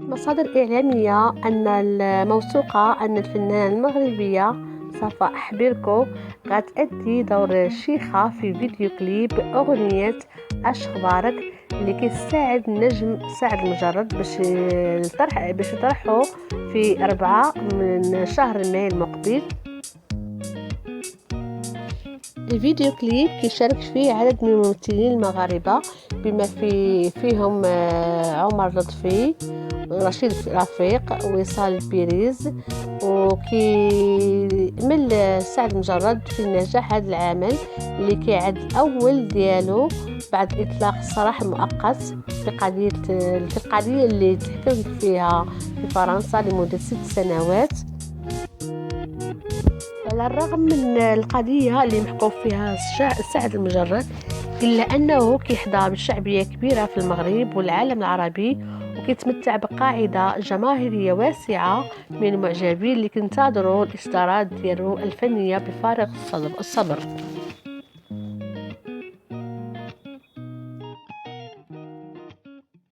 مصادر إعلامية موثوقة أن الفنانة المغربية صفاء حبيركو غتأدي دور شيخة في فيديو كليب أغنية أش خبارك اللي كيساعد النجم سعد المجرد باش يطرحه في 4 من شهر ماي المقبل. الفيديو كليب كيشارك فيه عدد من الممثلين المغاربة بما فيهم عمر لطفي، رشيد رفيق، وصال بيريز. وكيمل سعد المجرد في نجاح هذا العمل اللي كيعد الاول ديالو بعد اطلاق السراح المؤقت في القضيه اللي تحكم فيها في فرنسا لمده 6 سنوات. على الرغم من القضية اللي محكوم فيها سعد المجرد، إلا أنه كيحظى بشعبية كبيرة في المغرب والعالم العربي، وكيتمتع بقاعدة جماهيرية واسعة من المعجبين اللي كينتظروا الإصدارات ديالو الفنية بفارغ الصبر.